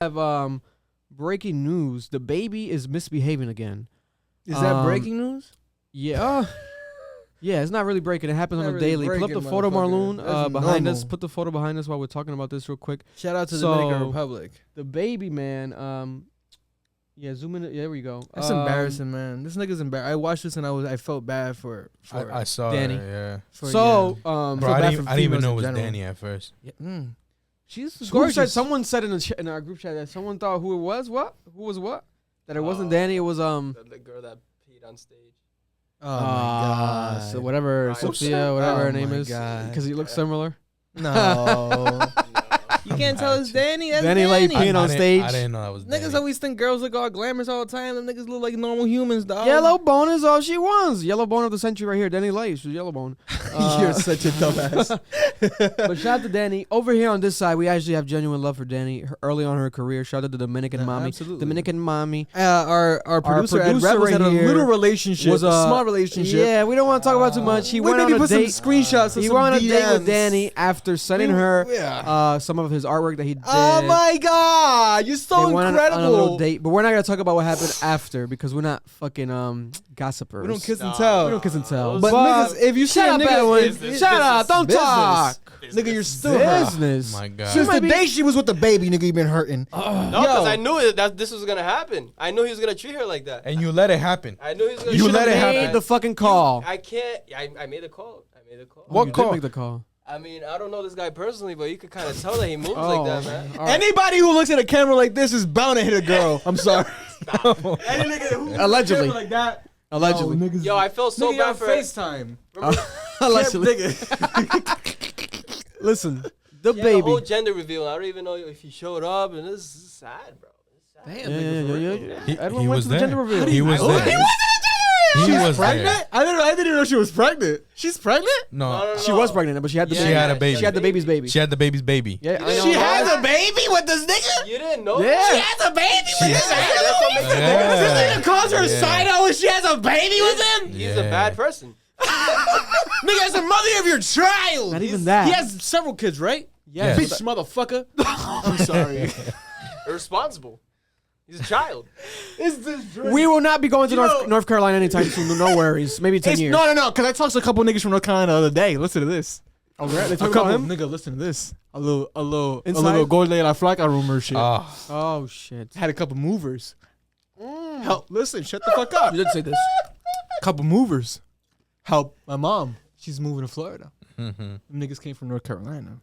have breaking news. The baby is misbehaving again. Is that breaking news? Yeah. Yeah, it's not really breaking. It happens on a daily. Pull up the photo, Marloon, behind us. Put the photo behind us while we're talking about this real quick. Shout out to the Dominican Republic. The baby, man. Yeah, zoom in. Yeah, there we go. That's embarrassing, man. This nigga's embarrassed. I watched this and I felt bad for I saw Dani. Yeah. So, bro, I didn't even know it was Dani at first. Yeah. She's gorgeous. Someone said in our group chat that someone thought who it was. What? Who was what? That it wasn't Dani. It was the girl that peed on stage. Oh my god. So whatever, Sophia, whatever her name is, God. because he looks similar. No. You can't tell it's Dani. That's DaniLeigh peeing on stage. I didn't know that was Dani. Niggas always think girls look all glamorous all the time. Them niggas look like normal humans, dog. Yellow bone is all she wants. Yellow bone of the century right here. DaniLeigh. She's yellow bone. You're such a dumbass. But shout out to Dani. Over here on this side, we actually have genuine love for Dani. Early on in her career, shout out to Dominican mommy. Absolutely. Dominican mommy. Our producer at Rebels right had a here little relationship, was a small relationship. Yeah, we don't want to talk about too much. He went on a date. Some screenshots. He went on a date with Dani after sending her some of his artwork that he did. Oh my god, you're so incredible. On a little date, but we're not gonna talk about what happened after because we're not fucking gossipers. We don't kiss and tell. We don't kiss and tell. But niggas, if you see a nigga, shut up, don't talk. Nigga, you're still business. Oh my god. Since the day she was with the baby, nigga, you been hurting. No, because I knew that this was gonna happen. I knew he was gonna treat her like that. And you let it happen. I knew he was gonna. You let it happen. Made the fucking call. I can't. I made a call. What call? Make the call. I mean, I don't know this guy personally, but you could kind of tell that he moves like that, man. Right. Anybody who looks at a camera like this is bound to hit a girl. I'm sorry. Any nigga who Allegedly. like that. Allegedly. Yo, I felt so bad for FaceTime. Allegedly. Listen, the baby. The whole gender reveal. I don't even know if he showed up, and this is sad, bro. Damn, yeah. He was there. Gender reveal. He was there. He was pregnant? I didn't know she was pregnant. She's pregnant? No. She was pregnant, but she had the baby. She had a baby. She had the baby's baby. She had the baby's baby. Yeah, she has a baby with this nigga? You didn't know? Yeah. She has a baby with this nigga? That's what makes it This nigga calls her side and she has a baby with him? He's a bad person. Nigga, as a mother of your child. Not even that. He has several kids, right? Yes. Bitch, motherfucker. I'm sorry. Irresponsible. He's a child. We will not be going to North Carolina anytime soon. No worries. Maybe 10 years. No. Because I talked to a couple niggas from North Carolina the other day. Listen to this. Oh, right? They A talk couple about him? nigga, listen to this. A little Inside? Gold Lay La Flaca rumor shit. Oh, shit. Had a couple movers. Help. Listen, shut the fuck up. You did say this. Couple movers. Help my mom. She's moving to Florida. Mm-hmm. Niggas came from North Carolina.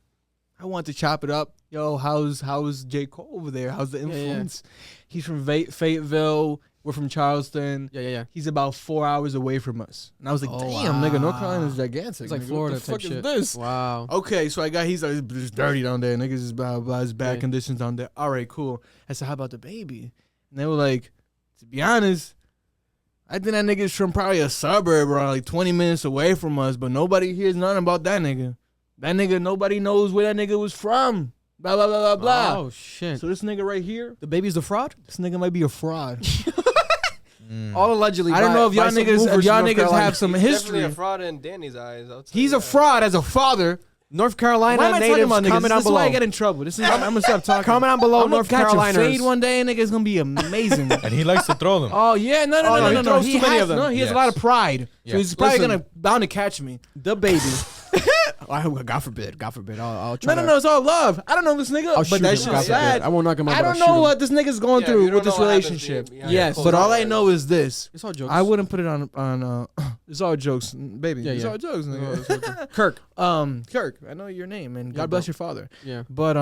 I want to chop it up. Yo, how's J. Cole over there? How's the influence? Yeah. He's from Fayetteville. We're from Charleston. Yeah. He's about 4 hours away from us. And I was like, damn, nigga, North Carolina's gigantic. It's like nigga. Florida What the fuck type is shit. this? Wow. Okay, so he's like, it's dirty down there. Niggas is about his bad conditions down there. All right, cool. I said, how about the baby? And they were like, to be honest, I think that nigga's from probably a suburb or like 20 minutes away from us, but nobody hears nothing about that nigga. That nigga, nobody knows where that nigga was from. Blah, blah, blah, blah, blah. Oh, shit. So this nigga right here, The baby's the fraud? this nigga might be a fraud. All allegedly. I don't know if y'all niggas have some He's history. definitely a fraud in Dani's eyes. He's a fraud as a father. North Carolina Why am I talking natives, about niggas? comment down This is why I below. get in trouble. This is I'm gonna stop talking. Comment down below, I'm gonna North catch a Carolina. fade one day, nigga. It's gonna be amazing. And he likes to throw them. Oh yeah, no. he throws too many of them. No, he has a Yes. lot of pride, so Yes. he's probably Listen. bound to catch me. The baby. God forbid. I'll try. No, it's all love. I don't know this nigga, I'll but shoot that him, shit's God forbid. sad. I won't knock him out. I don't know what this nigga's going through with this relationship. Yes, But all I know is this. It's all jokes. I wouldn't put it on. It's all jokes, baby. Yeah, It's yeah. all jokes, nigga. Kirk. Kirk. I know your name, and Yeah, God bless bro. your father. Yeah. But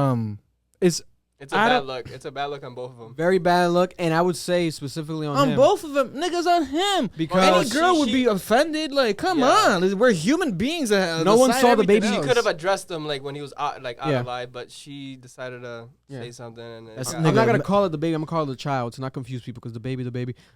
it's It's a bad look. It's a bad look on both of them. Very bad look, and I would say specifically on him. both of them, niggas on him. Because any girl would be offended. Like, come on, we're human beings. No one saw the baby. She else. could have addressed him like when he was out Yeah. of line, but she decided to say something. And I'm not gonna call it the baby. I'm gonna call it the child to not confuse people because the baby.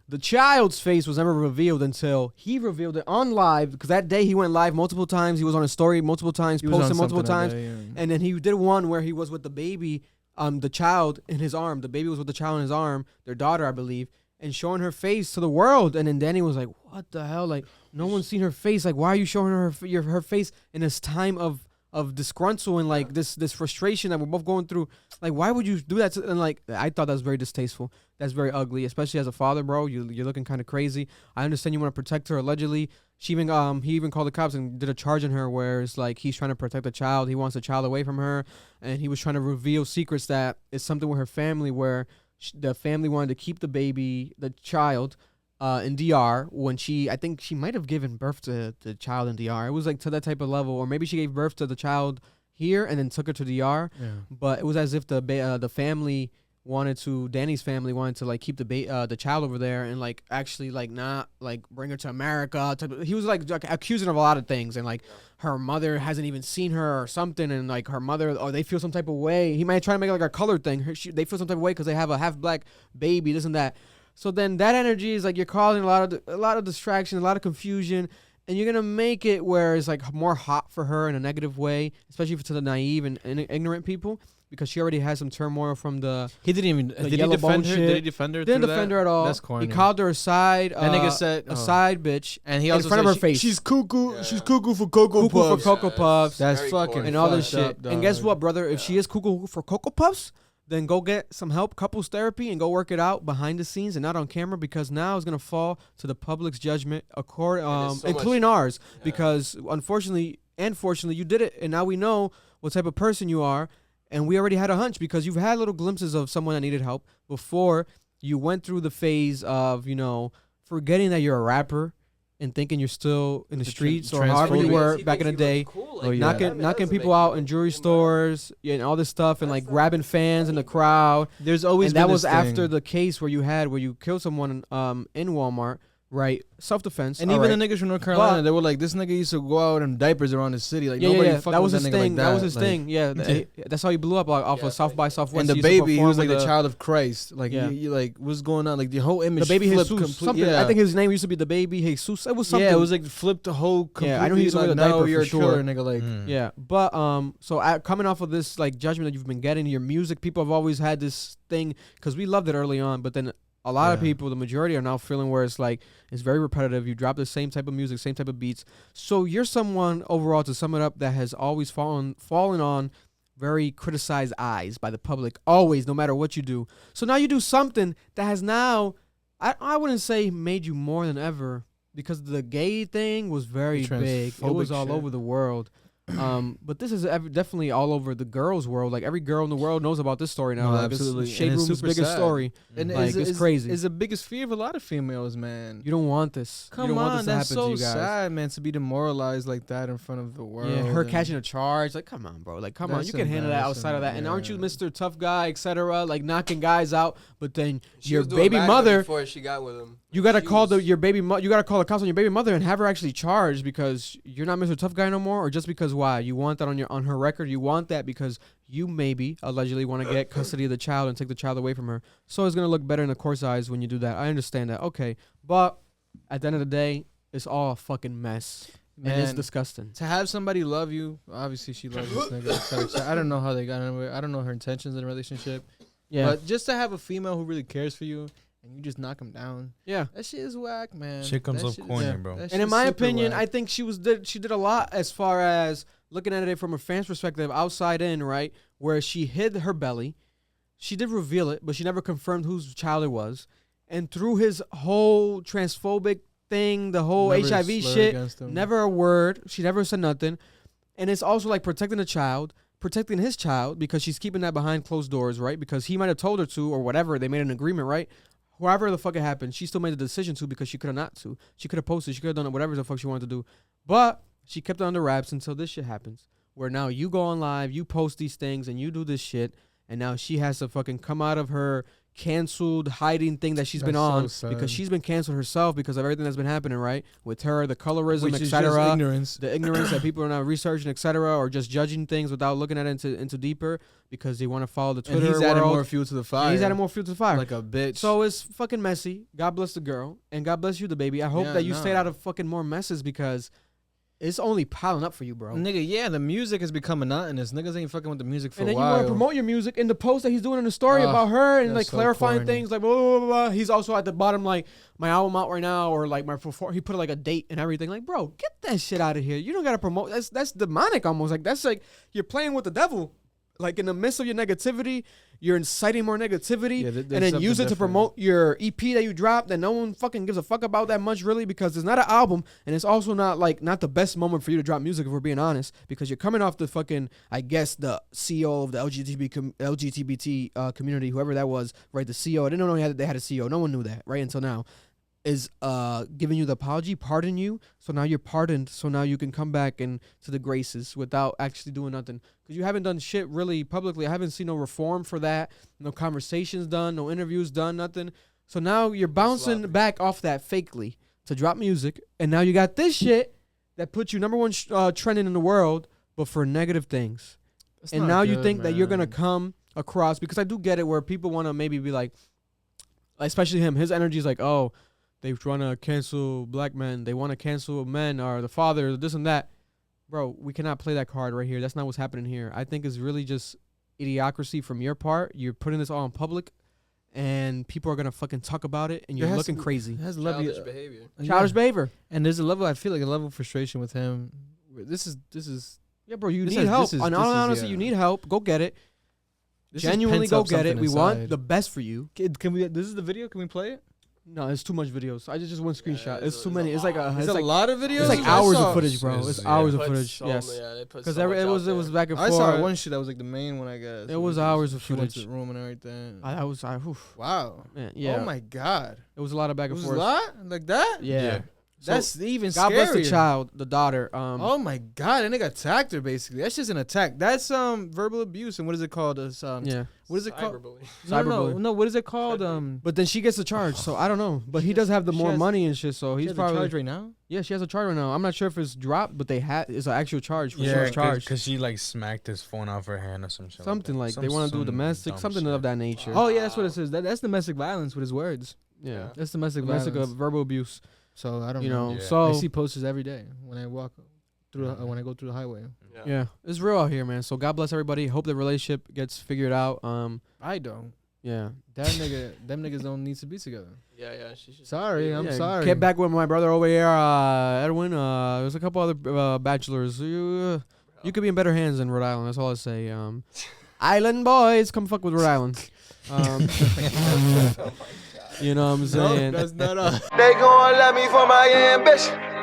The child's face was never revealed until he revealed it on live. Because that day he went live multiple times. He was on a story multiple times, posted multiple times, and then he did one where he was with the baby. The child in his arm. The baby was with the child in his arm, their daughter, I believe, and showing her face to the world. And then Dani was like, "What the hell? Like, no one's seen her face. Like, why are you showing her her face in this time of of disgruntle and like this frustration that we're both going through. Like, why would you do that? And like, I thought that was very distasteful. That's very ugly, especially as a father, bro. You're looking kind of crazy. I understand you want to protect her. Allegedly, he even called the cops and did a charge on her where it's like he's trying to protect the child. He wants the child away from her, and he was trying to reveal secrets that is something with her family where the family wanted to keep the child. In DR when I think she might have given birth to the child in DR. It was like to that type of level, or maybe she gave birth to the child here and then took her to DR. Yeah. But it was as if the family wanted to, Dani's family wanted to like keep the child over there and like actually like not like bring her to America. He was like accusing her of a lot of things, and like her mother hasn't even seen her or something, and like her mother, or they feel some type of way. He might try to make it like a colored thing. They feel some type of way because they have a half black baby, this and that. So then that energy is like you're causing a lot of distraction, a lot of confusion, and you're gonna make it where it's like more hot for her in a negative way, especially to the naive and ignorant people, because she already has some turmoil from the. He didn't even. Did he defend her? Did he defend her? Didn't defend her at all. That's corny. He called her a side. That nigga said a side bitch, and he also in front said of her face. She's cuckoo. Yeah. She's cuckoo for Cocoa Puffs. Cuckoo for Cocoa Puffs. That's fucking corny. And all this shit. And guess what, brother? If she is cuckoo for Cocoa Puffs, then go get some help, couples therapy, and go work it out behind the scenes and not on camera, because now it's going to fall to the public's judgment, including ours, because unfortunately and fortunately you did it, and now we know what type of person you are, and we already had a hunch because you've had little glimpses of someone that needed help before you went through the phase of, forgetting that you're a rapper and thinking you're still in the streets or however you were back in the day, cool. knocking people out in jewelry stores and all this stuff, and like grabbing fans in the crowd. There's always and that was after the case where you killed someone in Walmart, right? Self-defense. And even the niggas from North Carolina, they were like, this nigga used to go out in diapers around the city. Like, nobody fucking that was with his that nigga thing. like that. That was his thing. Yeah, that's how he blew up off of South by Southwest. And the baby, he was like the child of Christ. Like, you like, what's going on? Like, the whole image the baby flipped Jesus, something. I think his name used to be the baby Jesus. It was something. Yeah, it was like flipped the whole. Yeah, I know he was like, no, you're a killer, nigga. Like, yeah, but so coming off of this like judgment that you've been getting, your music, people have always had this thing because we loved it early on, but then. A lot of people, the majority, are now feeling where it's like it's very repetitive. You drop the same type of music, same type of beats. So you're someone overall, to sum it up, that has always fallen on very criticized eyes by the public, always, no matter what you do. So now you do something that has now, I wouldn't say made you more than ever, because the gay thing was very big. It was all over the world. But this is definitely all over the girls' world. Like every girl in the world knows about this story now. No, like, absolutely, it's Shade Room's biggest story. And like it's crazy. It's the biggest fear of a lot of females, man. You don't want this. Come you don't on, want this that's to happen so to you guys. sad, man. To be demoralized like that in front of the world. Yeah, her catching a charge. Like, come on, bro. Like, come on. You can handle that outside of that. And aren't you Mr. Tough Guy, etc.? Like knocking guys out, but then your baby mother. Before she got with him. You gotta call your baby. You gotta call the cops on your baby mother and have her actually charged because you're not Mr. Tough Guy no more, or just because why you want that on her record. You want that because you maybe allegedly want to get custody of the child and take the child away from her. So it's gonna look better in the court's eyes when you do that. I understand that. Okay, but at the end of the day, it's all a fucking mess. Man, and it's disgusting. To have somebody love you, obviously she loves this nigga. I don't know how they got anywhere. I don't know her intentions in a relationship. Yeah, but just to have a female who really cares for you. And you just knock him down. Yeah, that shit is whack, man. Shit comes up corny, bro. And in my opinion, I think she did a lot as far as looking at it from a fan's perspective, outside in, right? Where she hid her belly. She did reveal it, but she never confirmed whose child it was. And through his whole transphobic thing, the whole HIV shit, never a word. She never said nothing. And it's also like protecting the child. Protecting his child because she's keeping that behind closed doors, right? Because he might have told her to or whatever. They made an agreement, right? However the fuck it happened, she still made the decision to because she could have not to. She could have posted. She could have done whatever the fuck she wanted to do. But she kept it under wraps until this shit happens. Where now you go on live, you post these things, and you do this shit. And now she has to fucking come out of her canceled hiding thing that she's been on because she's been canceled herself because of everything that's been happening, right? With her, the colorism, etc. The ignorance that people are now researching, etc., or just judging things without looking at it into deeper because they want to follow the Twitter and he's world. Adding more fuel to the fire. He's adding more fuel to the fire. Like a bitch. So it's fucking messy. God bless the girl. And God bless you, the baby. I hope that you stayed out of fucking more messes because it's only piling up for you, bro. Nigga, yeah, the music has become monotonous. Niggas ain't fucking with the music for And a then you while. want to promote your music in the post that he's doing in the story about her and like that's so clarifying corny. things like blah, blah, blah, blah. He's also at the bottom like my album out right now or like my he put like a date and everything. Like, bro, get that shit out of here. You don't gotta promote. That's demonic almost. Like that's like you're playing with the devil. Like in the midst of your negativity, you're inciting more negativity, Yeah, and then use it to promote your EP that you dropped that no one fucking gives a fuck about that much really because it's not an album and it's also not the best moment for you to drop music if we're being honest because you're coming off the fucking I guess the CEO of the LGBT community, whoever that was, right? The CEO. I didn't know they had a CEO. No one knew that right until now. Is giving you the apology, pardon you. So now you're pardoned. So now you can come back and to the graces without actually doing nothing. Because you haven't done shit really publicly. I haven't seen no reform for that. No conversations done. No interviews done. Nothing. So now you're bouncing back off that fakely to drop music. And now you got this shit that puts you number one trending in the world, but for negative things. And now you think that you're going to come across. Because I do get it where people want to maybe be like, especially him. His energy is like, oh, they want to cancel black men. They want to cancel men or the father, this and that. Bro, we cannot play that card right here. That's not what's happening here. I think it's really just idiocracy from your part. You're putting this all in public, and people are going to fucking talk about it, and you're looking crazy. It has Childish behavior. Childish behavior. And there's a level, I feel like a level of frustration with him. This is Yeah, bro, you This need is- help. this is- On this all is, honesty, yeah. you need help. Go get it. this is Genuinely pent go up get it. something We want inside. the best for you. Can we? This is the video. Can we play it? No, it's too much videos. I just one screenshot. it's it's too a many. It's like a. There's It's a like lot of videos. it's like I hours saw- of footage, bro. It's Yeah. hours of Put footage. so Yes. yeah, they put Because so much it was out back and I forth. saw one shit that was like the main one, I guess. It was hours of She went to footage. the room and everything. Oof. Wow. Man, yeah. Oh my god. It was a lot of back It and was a forth. lot like that. Yeah. Yeah. So, That's even God bless the scarier. child, the daughter. Oh my god, that nigga attacked her basically. That's just an attack. That's verbal abuse. And what is it called? It's, yeah. what is it called? Cyberbullying. Cyberbullying. No. What is it called? But then she gets a charge, so I don't know. But he does have the she more has- money and shit, so She he's has a probably charge right now. yeah. She has a charge right now. I'm not sure if it's dropped, but it's an actual charge. For she Yeah, was charged. because she like smacked his phone off her hand or some shit. Something like that. they want to do Some domestic, dumb something shit. of that nature. Oh yeah, that's what it says. That's domestic violence with his words. Yeah, That's domestic domestic violence. verbal abuse. So I don't You know, Yeah. so I see posters every day when I walk through when I go through the highway. yeah, it's real out here, man. So God bless everybody. Hope the relationship gets figured out. I don't. Yeah. Them niggas don't need to be together. Yeah, she should. Sorry, I'm Yeah, sorry. Get back with my brother over here, Edwin. There's a couple other bachelors. You could be in better hands than Rhode Island. That's all I say. Island boys, come fuck with Rhode Island. You know what I'm saying? No, that's not us. They gon' love me for my ambition.